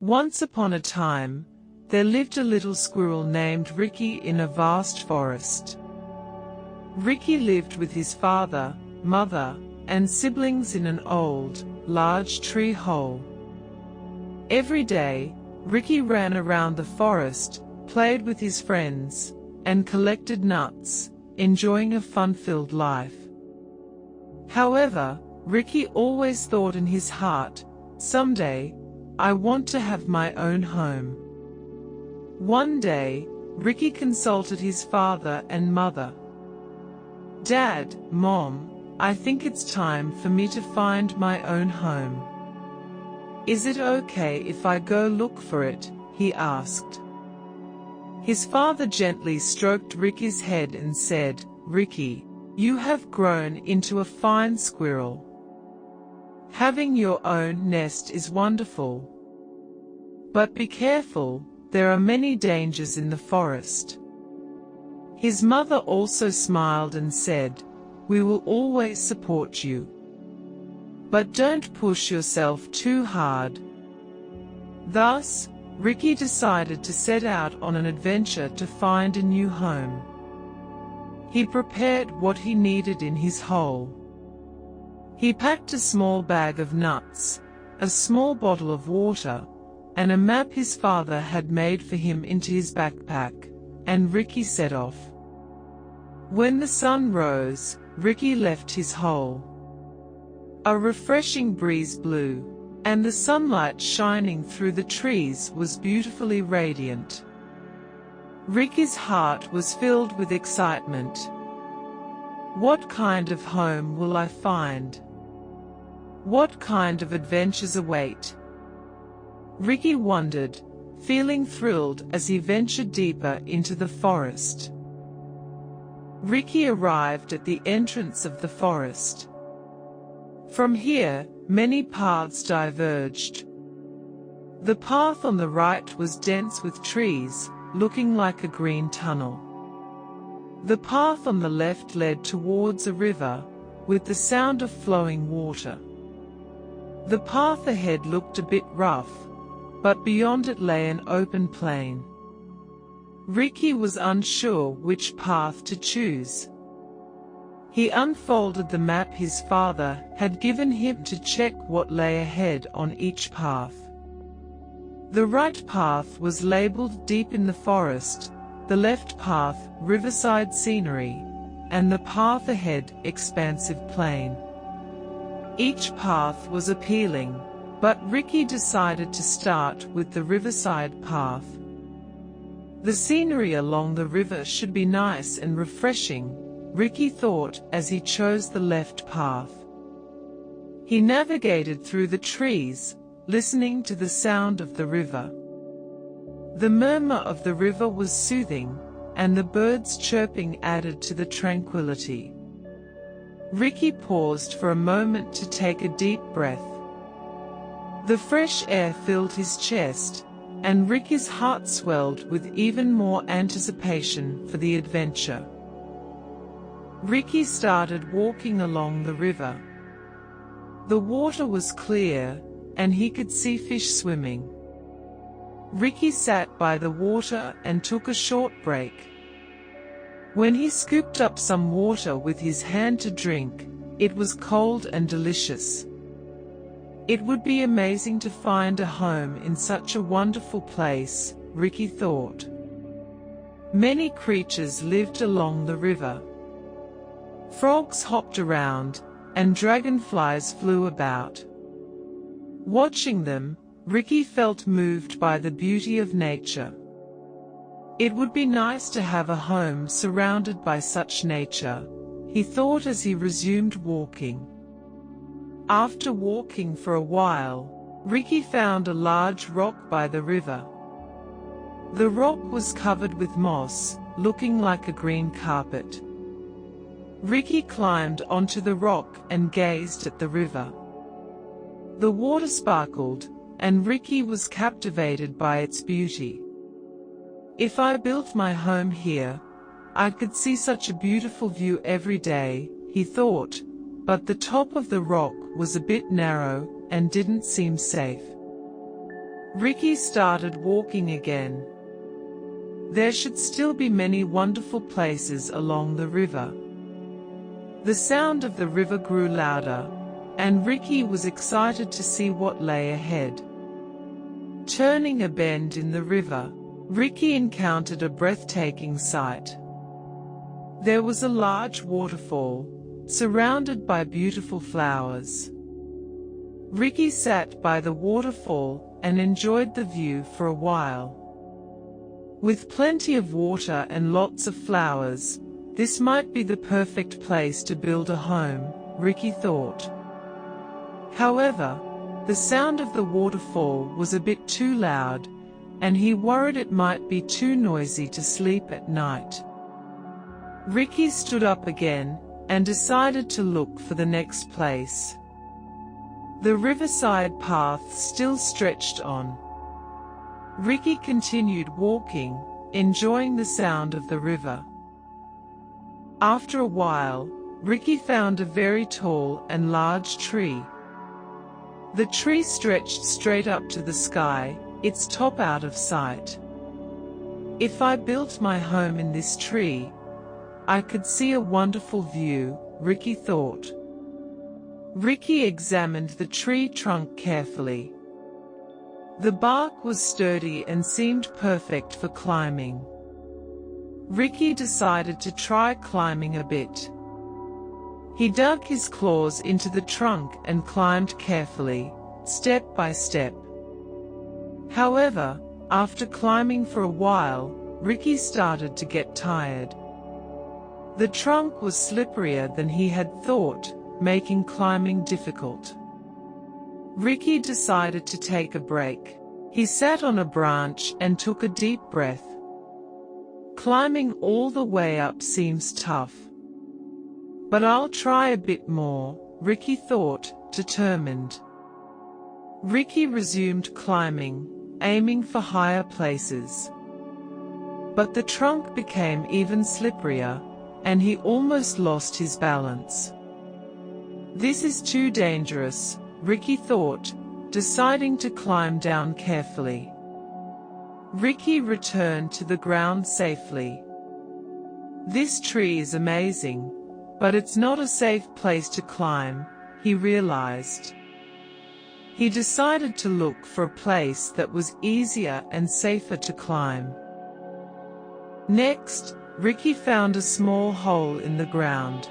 Once upon a time, there lived a little squirrel named Ricky in a vast forest. Ricky lived with his father, mother, and siblings in an old, large tree hole. Every day, Ricky ran around the forest, played with his friends, and collected nuts, enjoying a fun-filled life. However, Ricky always thought in his heart, "Someday, I want to have my own home." One day, Ricky consulted his father and mother. "Dad, Mom, I think it's time for me to find my own home. Is it okay if I go look for it?" he asked. His father gently stroked Ricky's head and said, "Ricky, you have grown into a fine squirrel. Having your own nest is wonderful. But be careful, there are many dangers in the forest." His mother also smiled and said, "We will always support you. But don't push yourself too hard." Thus, Ricky decided to set out on an adventure to find a new home. He prepared what he needed in his hole. He packed a small bag of nuts, a small bottle of water, and a map his father had made for him into his backpack, and Ricky set off. When the sun rose, Ricky left his hole. A refreshing breeze blew, and the sunlight shining through the trees was beautifully radiant. Ricky's heart was filled with excitement. What kind of home will I find? What kind of adventures await? Ricky wondered, feeling thrilled as he ventured deeper into the forest. Ricky arrived at the entrance of the forest. From here, many paths diverged. The path on the right was dense with trees, looking like a green tunnel. The path on the left led towards a river, with the sound of flowing water. The path ahead looked a bit rough, but beyond it lay an open plain. Ricky was unsure which path to choose. He unfolded the map his father had given him to check what lay ahead on each path. The right path was labeled deep in the forest, the left path riverside scenery, and the path ahead expansive plain. Each path was appealing, but Ricky decided to start with the riverside path. The scenery along the river should be nice and refreshing, Ricky thought as he chose the left path. He navigated through the trees, listening to the sound of the river. The murmur of the river was soothing, and the birds chirping added to the tranquility. Ricky paused for a moment to take a deep breath. The fresh air filled his chest, and Ricky's heart swelled with even more anticipation for the adventure. Ricky started walking along the river. The water was clear, and he could see fish swimming. Ricky sat by the water and took a short break. When he scooped up some water with his hand to drink, it was cold and delicious. It would be amazing to find a home in such a wonderful place, Ricky thought. Many creatures lived along the river. Frogs hopped around, and dragonflies flew about. Watching them, Ricky felt moved by the beauty of nature. It would be nice to have a home surrounded by such nature, he thought as he resumed walking. After walking for a while, Ricky found a large rock by the river. The rock was covered with moss, looking like a green carpet. Ricky climbed onto the rock and gazed at the river. The water sparkled, and Ricky was captivated by its beauty. If I built my home here, I could see such a beautiful view every day, he thought, but the top of the rock was a bit narrow and didn't seem safe. Ricky started walking again. There should still be many wonderful places along the river. The sound of the river grew louder, and Ricky was excited to see what lay ahead. Turning a bend in the river, Ricky encountered a breathtaking sight. There was a large waterfall, surrounded by beautiful flowers. Ricky sat by the waterfall and enjoyed the view for a while. With plenty of water and lots of flowers, this might be the perfect place to build a home, Ricky thought. However, the sound of the waterfall was a bit too loud, and he worried it might be too noisy to sleep at night. Ricky stood up again and decided to look for the next place. The riverside path still stretched on. Ricky continued walking, enjoying the sound of the river. After a while, Ricky found a very tall and large tree. The tree stretched straight up to the sky, its top out of sight. If I built my home in this tree, I could see a wonderful view, Ricky thought. Ricky examined the tree trunk carefully. The bark was sturdy and seemed perfect for climbing. Ricky decided to try climbing a bit. He dug his claws into the trunk and climbed carefully, step by step. However, after climbing for a while, Ricky started to get tired. The trunk was slipperier than he had thought, making climbing difficult. Ricky decided to take a break. He sat on a branch and took a deep breath. Climbing all the way up seems tough. But I'll try a bit more, Ricky thought, determined. Ricky resumed climbing, aiming for higher places. But the trunk became even slipperier, and he almost lost his balance. This is too dangerous, Ricky thought, deciding to climb down carefully. Ricky returned to the ground safely. This tree is amazing, but it's not a safe place to climb, he realized. He decided to look for a place that was easier and safer to climb. Next, Ricky found a small hole in the ground.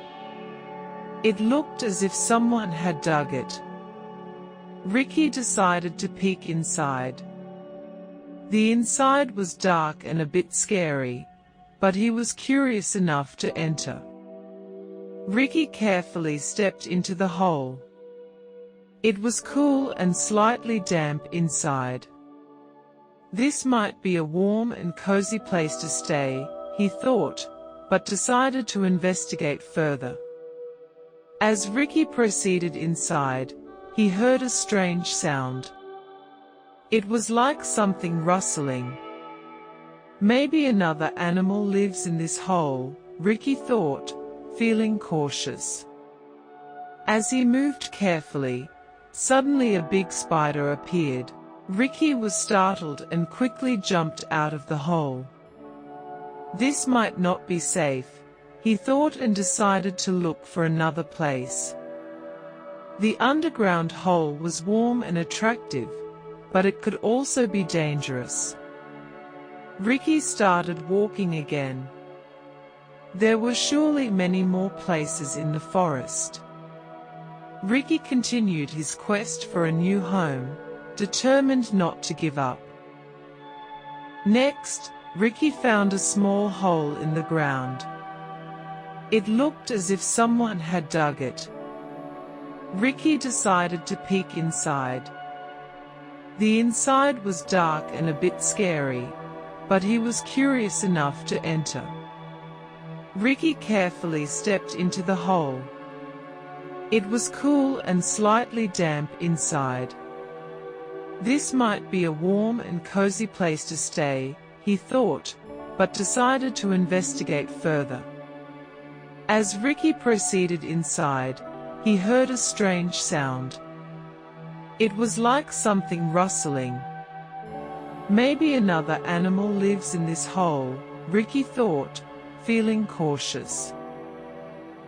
It looked as if someone had dug it. Ricky decided to peek inside. The inside was dark and a bit scary, but he was curious enough to enter. Ricky carefully stepped into the hole. It was cool and slightly damp inside. This might be a warm and cozy place to stay, he thought, but decided to investigate further. As Ricky proceeded inside, he heard a strange sound. It was like something rustling. Maybe another animal lives in this hole, Ricky thought, feeling cautious. As he moved carefully, suddenly a big spider appeared. Ricky was startled and quickly jumped out of the hole. This might not be safe, he thought, and decided to look for another place. The underground hole was warm and attractive, but it could also be dangerous. Ricky started walking again. There were surely many more places in the forest. Ricky continued his quest for a new home, determined not to give up. Next, Ricky found a small hole in the ground. It looked as if someone had dug it. Ricky decided to peek inside. The inside was dark and a bit scary, but he was curious enough to enter. Ricky carefully stepped into the hole. It was cool and slightly damp inside. This might be a warm and cozy place to stay, he thought, but decided to investigate further. As Ricky proceeded inside, he heard a strange sound. It was like something rustling. Maybe another animal lives in this hole, Ricky thought, feeling cautious.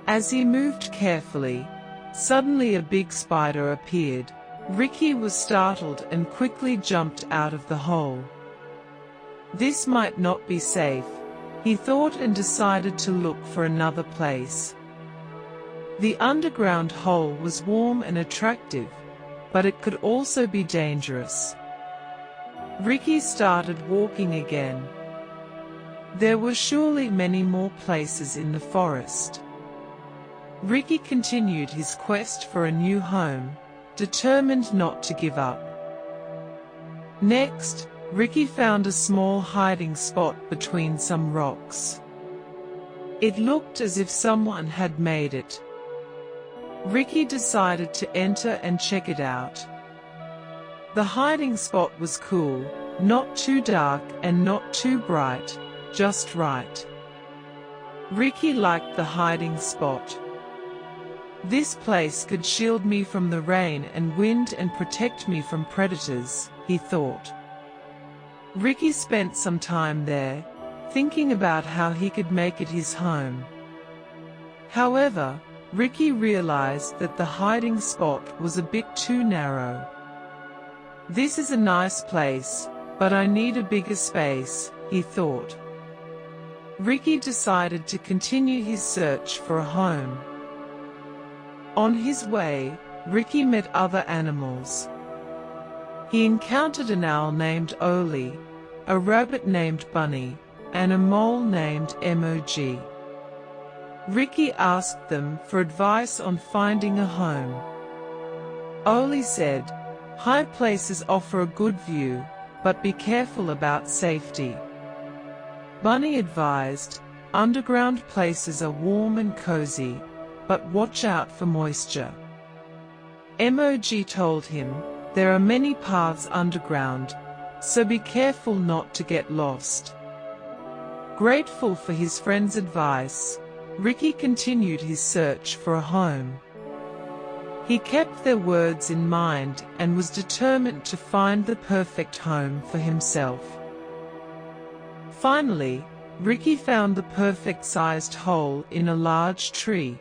As he moved carefully, suddenly a big spider appeared. Ricky was startled and quickly jumped out of the hole. This might not be safe, he thought, and decided to look for another place. The underground hole was warm and attractive, but it could also be dangerous. Ricky started walking again. There were surely many more places in the forest. Ricky continued his quest for a new home, determined not to give up. Next, Ricky found a small hiding spot between some rocks. It looked as if someone had made it. Ricky decided to enter and check it out. The hiding spot was cool, not too dark and not too bright, just right. Ricky liked the hiding spot. This place could shield me from the rain and wind and protect me from predators, he thought. Ricky spent some time there, thinking about how he could make it his home. However, Ricky realized that the hiding spot was a bit too narrow. This is a nice place, but I need a bigger space, he thought. Ricky decided to continue his search for a home. On his way, Ricky met other animals. He encountered an owl named Oli, a rabbit named Bunny, and a mole named Mog. Ricky asked them for advice on finding a home. Oli said, "High places offer a good view, but be careful about safety." Bunny advised, "Underground places are warm and cozy, but watch out for moisture." Mog told him, "There are many paths underground, so be careful not to get lost." Grateful for his friend's advice, Ricky continued his search for a home. He kept their words in mind and was determined to find the perfect home for himself. Finally, Ricky found the perfect-sized hole in a large tree.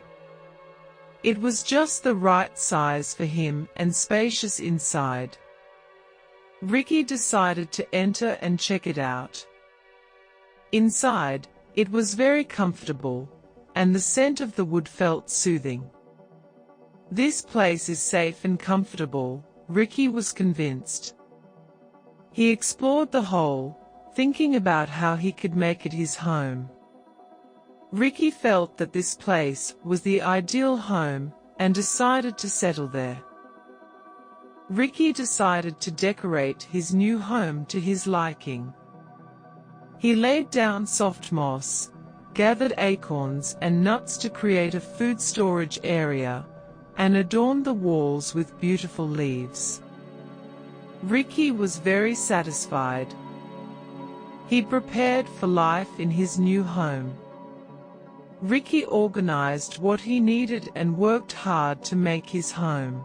It was just the right size for him and spacious inside. Ricky decided to enter and check it out. Inside, it was very comfortable, and the scent of the wood felt soothing. This place is safe and comfortable, Ricky was convinced. He explored the hole, thinking about how he could make it his home. Ricky felt that this place was the ideal home and decided to settle there. Ricky decided to decorate his new home to his liking. He laid down soft moss, gathered acorns and nuts to create a food storage area, and adorned the walls with beautiful leaves. Ricky was very satisfied. He prepared for life in his new home. Ricky organized what he needed and worked hard to make his home.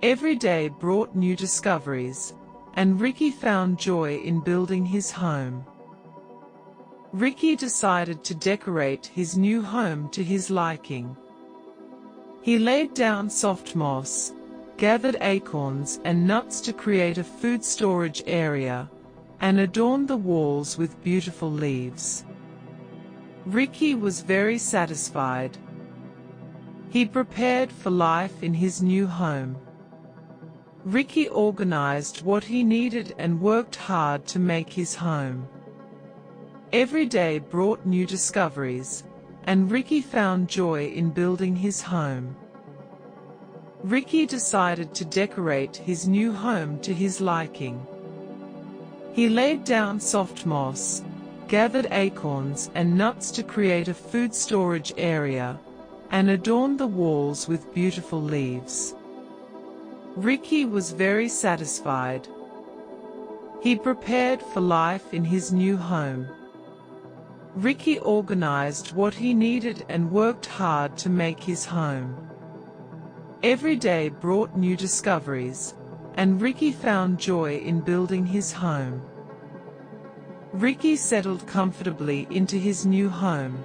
Every day brought new discoveries, and Ricky found joy in building his home. Ricky decided to decorate his new home to his liking. He laid down soft moss, gathered acorns and nuts to create a food storage area, and adorned the walls with beautiful leaves. Ricky was very satisfied. He prepared for life in his new home. Ricky organized what he needed and worked hard to make his home. Every day brought new discoveries, and Ricky found joy in building his home. Ricky decided to decorate his new home to his liking. He laid down soft moss, gathered acorns and nuts to create a food storage area, and adorned the walls with beautiful leaves. Ricky was very satisfied. He prepared for life in his new home. Ricky organized what he needed and worked hard to make his home. Every day brought new discoveries, and Ricky found joy in building his home. Ricky settled comfortably into his new home.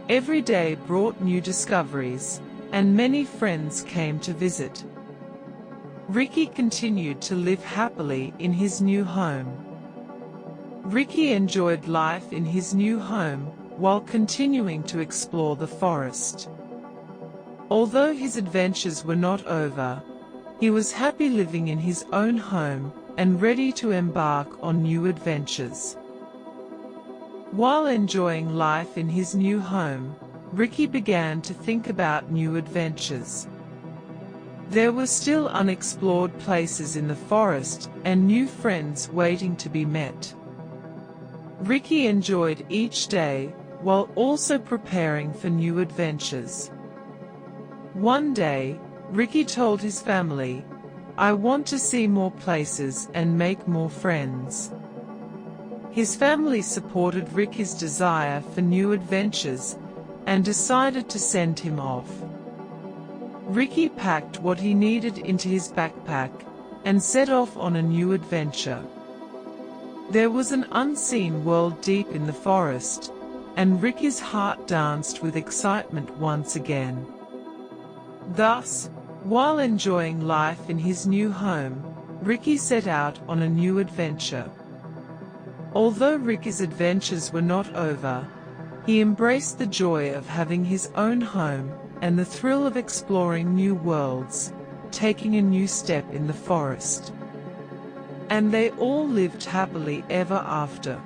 Every day brought new discoveries, and many friends came to visit. Ricky continued to live happily in his new home. Ricky enjoyed life in his new home, while continuing to explore the forest. Although his adventures were not over, he was happy living in his own home, and ready to embark on new adventures. While enjoying life in his new home, Ricky began to think about new adventures. There were still unexplored places in the forest, and new friends waiting to be met. Ricky enjoyed each day, while also preparing for new adventures. One day, Ricky told his family, "I want to see more places and make more friends." His family supported Ricky's desire for new adventures, and decided to send him off. Ricky packed what he needed into his backpack, and set off on a new adventure. There was an unseen world deep in the forest, and Ricky's heart danced with excitement once again. Thus, while enjoying life in his new home, Ricky set out on a new adventure. Although Ricky's adventures were not over, he embraced the joy of having his own home, and the thrill of exploring new worlds, taking a new step in the forest. And they all lived happily ever after.